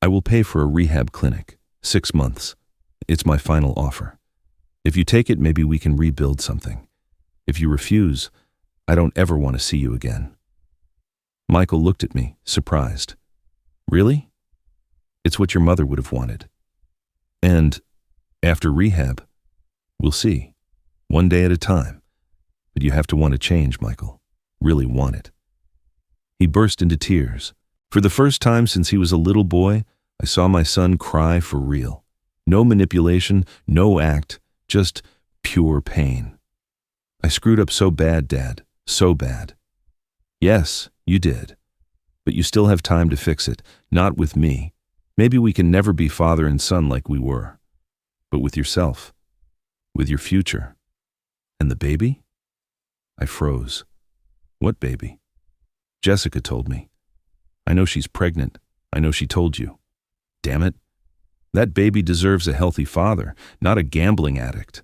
"I will pay for a rehab clinic. 6 months. It's my final offer. If you take it, maybe we can rebuild something. If you refuse, I don't ever want to see you again." Michael looked at me, surprised. "Really?" "It's what your mother would have wanted." "And after rehab, we'll see. One day at a time. But you have to want to change, Michael. Really want it." He burst into tears. For the first time since he was a little boy, I saw my son cry for real. No manipulation, no act, just pure pain. "I screwed up so bad, Dad, so bad." "Yes, you did. But you still have time to fix it, not with me. Maybe we can never be father and son like we were. But with yourself, with your future. And the baby?" I froze. "What baby?" "Jessica told me. I know she's pregnant. I know she told you. Damn it. That baby deserves a healthy father, not a gambling addict."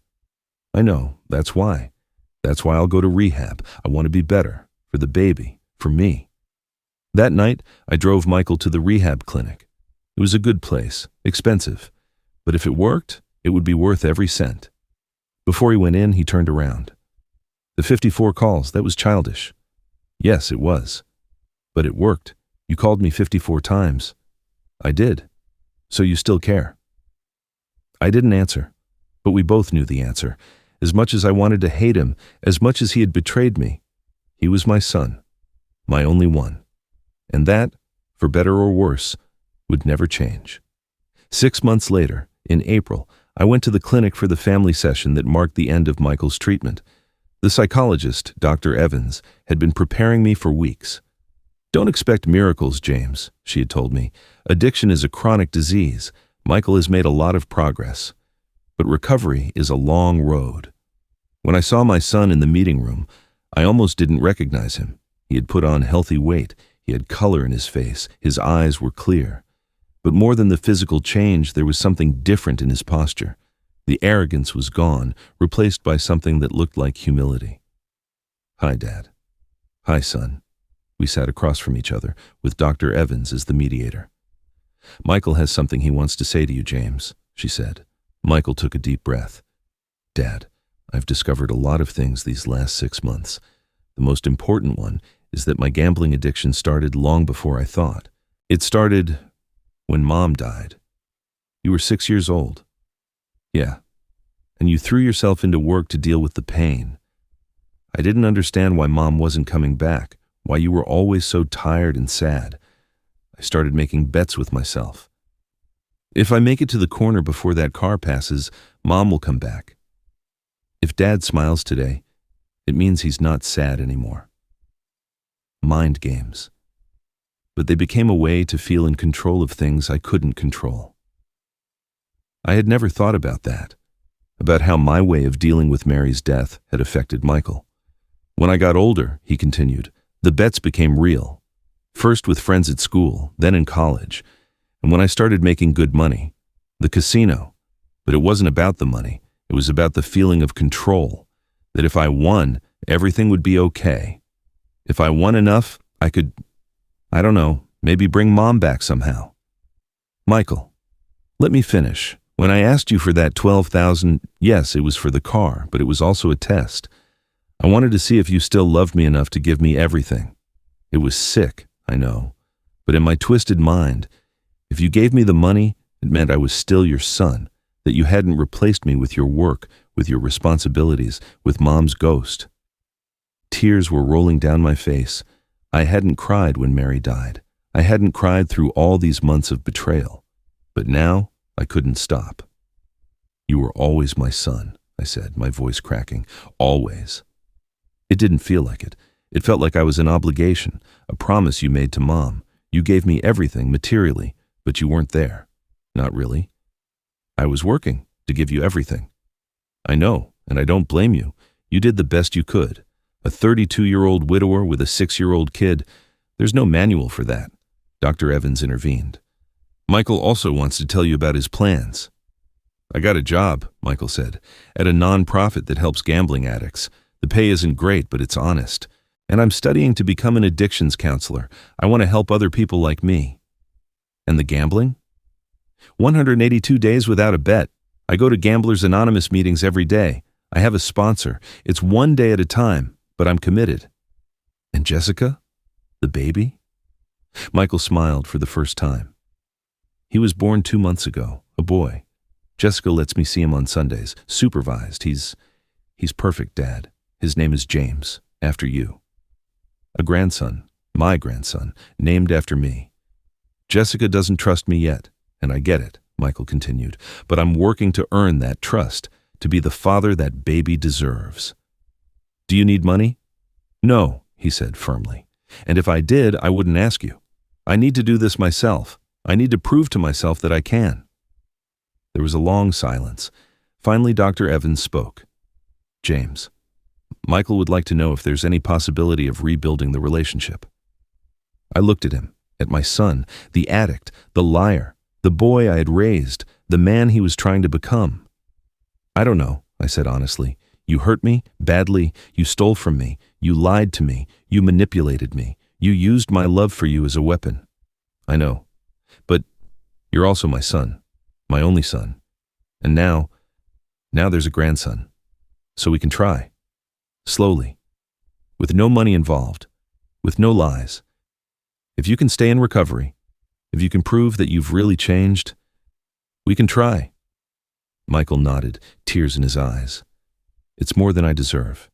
"I know, that's why. That's why I'll go to rehab. I want to be better. For the baby. For me." That night, I drove Michael to the rehab clinic. It was a good place, expensive. But if it worked, it would be worth every cent. Before he went in, he turned around. "The 54 calls, that was childish." "Yes, it was. But it worked. You called me 54 times." "I did. So you still care?" I didn't answer, but we both knew the answer. As much as I wanted to hate him, as much as he had betrayed me, he was my son, my only one. And that, for better or worse, would never change. 6 months later, in April, I went to the clinic for the family session that marked the end of Michael's treatment. The psychologist, Dr. Evans, had been preparing me for weeks. "Don't expect miracles, James," she had told me. "Addiction is a chronic disease. Michael has made a lot of progress. but recovery is a long road. When I saw my son in the meeting room, I almost didn't recognize him. He had put on healthy weight, he had color in his face, his eyes were clear. But more than the physical change, there was something different in his posture. The arrogance was gone, replaced by something that looked like humility. "Hi, Dad." "Hi, son." We sat across from each other, with Dr. Evans as the mediator. "Michael has something he wants to say to you, James," she said. Michael took a deep breath. "Dad, I've discovered a lot of things these last 6 months. The most important one is that my gambling addiction started long before I thought. It started when Mom died. You were 6 years old. Yeah, and you threw yourself into work to deal with the pain. I didn't understand why Mom wasn't coming back, why you were always so tired and sad. I started making bets with myself. If I make it to the corner before that car passes, Mom will come back. If Dad smiles today, it means he's not sad anymore. Mind games. But they became a way to feel in control of things I couldn't control. I had never thought about that, about how my way of dealing with Mary's death had affected Michael. When I got older," he continued, "the bets became real. First with friends at school, then in college. And when I started making good money, the casino. But it wasn't about the money. It was about the feeling of control, that if I won, everything would be okay. If I won enough, I could, I don't know, maybe bring Mom back somehow." "Michael, let me finish. When I asked you for that $12,000, yes, it was for the car, but it was also a test. I wanted to see if you still loved me enough to give me everything. It was sick, I know, but in my twisted mind, if you gave me the money, it meant I was still your son, that you hadn't replaced me with your work, with your responsibilities, with Mom's ghost." Tears were rolling down my face. I hadn't cried when Mary died. I hadn't cried through all these months of betrayal. But now, I couldn't stop. "You were always my son," I said, my voice cracking. "Always." It didn't feel like it. It felt like I was an obligation, a promise you made to Mom. You gave me everything materially, but you weren't there. Not really. I was working to give you everything. I know, and I don't blame you. You did the best you could. A 32-year-old widower with a 6-year-old kid, there's no manual for that. Dr. Evans intervened. "Michael also wants to tell you about his plans." "I got a job," Michael said, "at a non-profit that helps gambling addicts. The pay isn't great, but it's honest. And I'm studying to become an addictions counselor. I want to help other people like me." "And the gambling?" 182 days without a bet. I go to Gamblers Anonymous meetings every day. I have a sponsor. It's one day at a time, but I'm committed." "And Jessica? The baby?" Michael smiled for the first time. "He was born 2 months ago, a boy. Jessica lets me see him on Sundays, supervised. He's perfect, Dad. His name is James, after you. A grandson, my grandson, named after me. Jessica doesn't trust me yet, and I get it," Michael continued, "but I'm working to earn that trust, to be the father that baby deserves." "Do you need money?" "No," he said firmly. "And if I did, I wouldn't ask you. I need to do this myself. I need to prove to myself that I can." There was a long silence. Finally, Dr. Evans spoke. "James, Michael would like to know if there's any possibility of rebuilding the relationship." I looked at him, at my son, the addict, the liar, the boy I had raised, the man he was trying to become. "I don't know," I said honestly. "You hurt me, badly. You stole from me. You lied to me. You manipulated me. You used my love for you as a weapon. I know. But you're also my son, my only son. And now there's a grandson. So we can try. Slowly. With no money involved. With no lies. If you can stay in recovery, if you can prove that you've really changed, we can try." Michael nodded, tears in his eyes. "It's more than I deserve."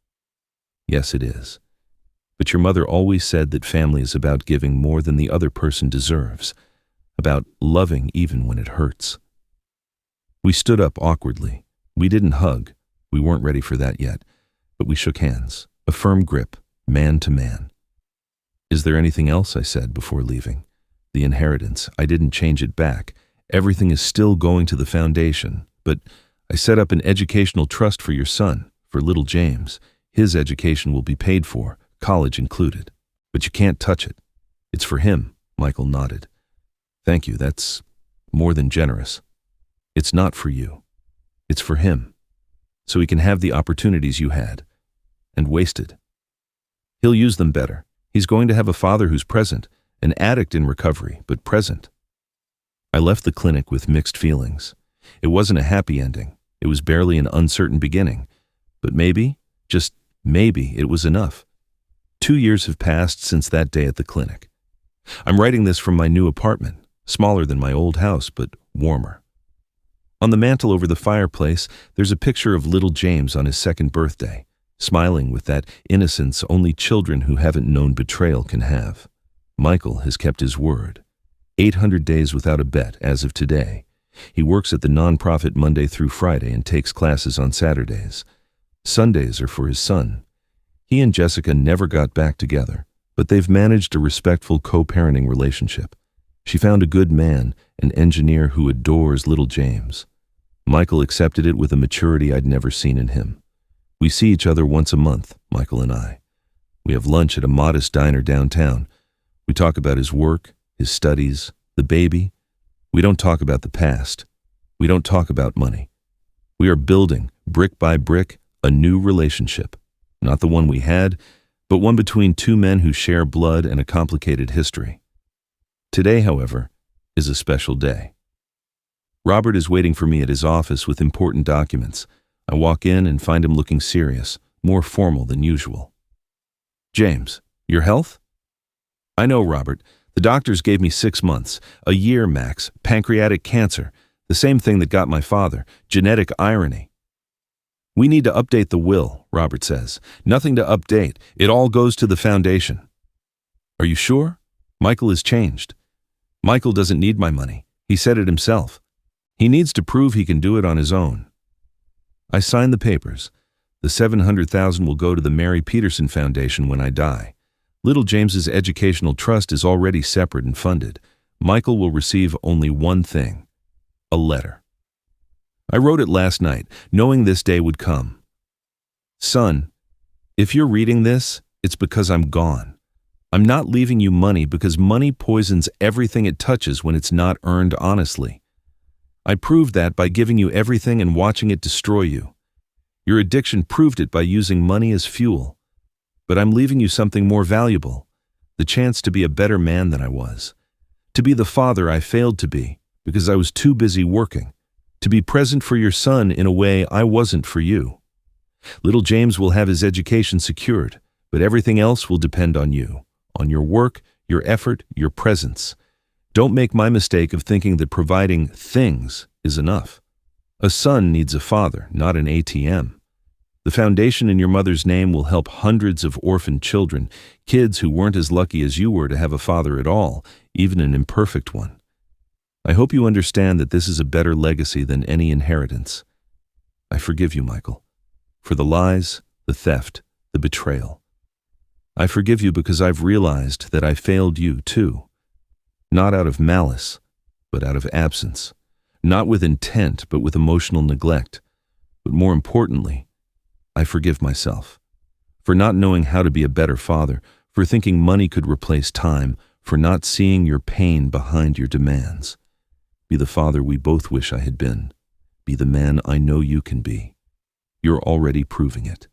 "Yes, it is. But your mother always said that family is about giving more than the other person deserves, about loving even when it hurts." We stood up awkwardly. We didn't hug. We weren't ready for that yet. But we shook hands, a firm grip, man to man. "Is there anything else?" I said before leaving. "The inheritance, I didn't change it back. Everything is still going to the foundation, but I set up an educational trust for your son, for little James. His education will be paid for, college included. But you can't touch it. It's for him, Michael nodded. Thank you, that's more than generous. It's not for you. It's for him. So he can have the opportunities you had. And wasted. He'll use them better. He's going to have a father who's present, an addict in recovery, but present. I left the clinic with mixed feelings. It wasn't a happy ending. It was barely an uncertain beginning. But maybe, just maybe, it was enough. 2 years have passed since that day at the clinic. I'm writing this from my new apartment, smaller than my old house, but warmer. On the mantel over the fireplace, there's a picture of little James on his 2nd birthday, smiling with that innocence only children who haven't known betrayal can have. Michael has kept his word. 800 days without a bet as of today. He works at the nonprofit Monday through Friday and takes classes on Saturdays. Sundays are for his son. He and Jessica never got back together, but they've managed a respectful co-parenting relationship. She found a good man, an engineer who adores little James. Michael accepted it with a maturity I'd never seen in him. We see each other once a month, Michael and I. We have lunch at a modest diner downtown. We talk about his work, his studies, the baby. We don't talk about the past. We don't talk about money. We are building, brick by brick, a new relationship. Not the one we had, but one between two men who share blood and a complicated history. Today, however, is a special day. Robert is waiting for me at his office with important documents. I walk in and find him looking serious, more formal than usual. James, your health? I know, Robert. The doctors gave me 6 months, a year max, pancreatic cancer, the same thing that got my father, genetic irony. We need to update the will, Robert says. Nothing to update. It all goes to the foundation. Are you sure? Michael has changed. Michael doesn't need my money. He said it himself. He needs to prove he can do it on his own. I sign the papers. The $700,000 will go to the Mary Peterson Foundation when I die. Little James's educational trust is already separate and funded. Michael will receive only one thing: a letter. I wrote it last night, knowing this day would come. Son, if you're reading this, it's because I'm gone. I'm not leaving you money because money poisons everything it touches when it's not earned honestly. I proved that by giving you everything and watching it destroy you. Your addiction proved it by using money as fuel. But I'm leaving you something more valuable, the chance to be a better man than I was, to be the father I failed to be because I was too busy working, to be present for your son in a way I wasn't for you. Little James will have his education secured, but everything else will depend on you, on your work, your effort, your presence. Don't make my mistake of thinking that providing things is enough. A son needs a father, not an ATM. The foundation in your mother's name will help hundreds of orphaned children, kids who weren't as lucky as you were to have a father at all, even an imperfect one. I hope you understand that this is a better legacy than any inheritance. I forgive you, Michael, for the lies, the theft, the betrayal. I forgive you because I've realized that I failed you too. Not out of malice, but out of absence. Not with intent, but with emotional neglect. But more importantly, I forgive myself for not knowing how to be a better father, for thinking money could replace time, for not seeing your pain behind your demands. Be the father we both wish I had been. Be the man I know you can be. You're already proving it.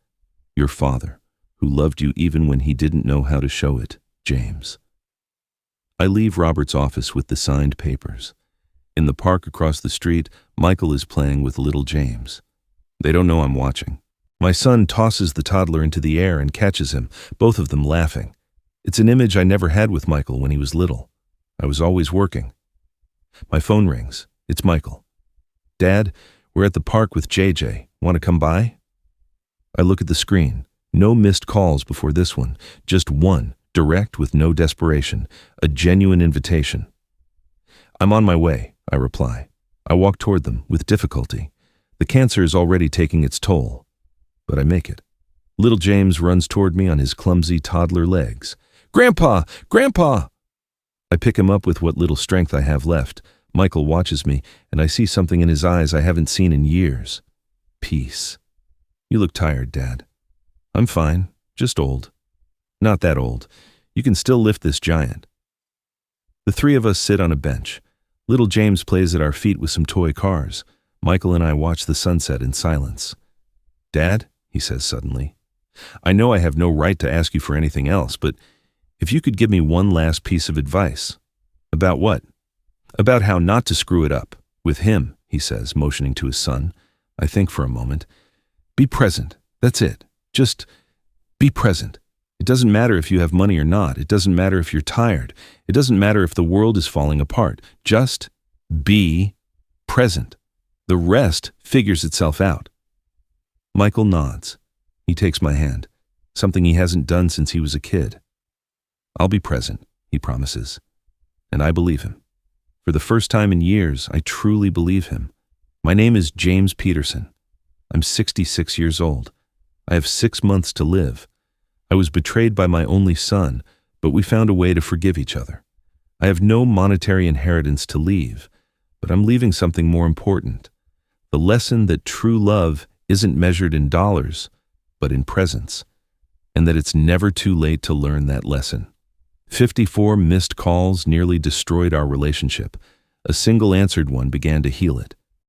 Your father, who loved you even when he didn't know how to show it, James. I leave Robert's office with the signed papers. In the park across the street, Michael is playing with little James. They don't know I'm watching. My son tosses the toddler into the air and catches him, both of them laughing. It's an image I never had with Michael when he was little. I was always working. My phone rings. It's Michael. Dad, we're at the park with JJ. Want to come by? I look at the screen. No missed calls before this one. Just one, direct with no desperation. A genuine invitation. I'm on my way, I reply. I walk toward them with difficulty. The cancer is already taking its toll. But I make it. Little James runs toward me on his clumsy toddler legs. Grandpa! Grandpa! I pick him up with what little strength I have left. Michael watches me, and I see something in his eyes I haven't seen in years. peace. You look tired, Dad. I'm fine, just old. Not that old. You can still lift this giant. The three of us sit on a bench. Little James plays at our feet with some toy cars. Michael and I watch the sunset in silence. Dad, he says suddenly, I know I have no right to ask you for anything else, but if you could give me one last piece of advice. About what? About how not to screw it up. With him, he says, motioning to his son. I think for a moment. Be present. That's it. Just be present. It doesn't matter if you have money or not. It doesn't matter if you're tired. It doesn't matter if the world is falling apart. Just be present. The rest figures itself out. Michael nods. He takes my hand, something he hasn't done since he was a kid. I'll be present, he promises. And I believe him. For the first time in years, I truly believe him. My name is James Peterson. I'm 66 years old. I have 6 months to live. I was betrayed by my only son, but we found a way to forgive each other. I have no monetary inheritance to leave, but I'm leaving something more important. The lesson that true love isn't measured in dollars, but in presence, and that it's never too late to learn that lesson. 54 missed calls nearly destroyed our relationship. A single answered one began to heal it.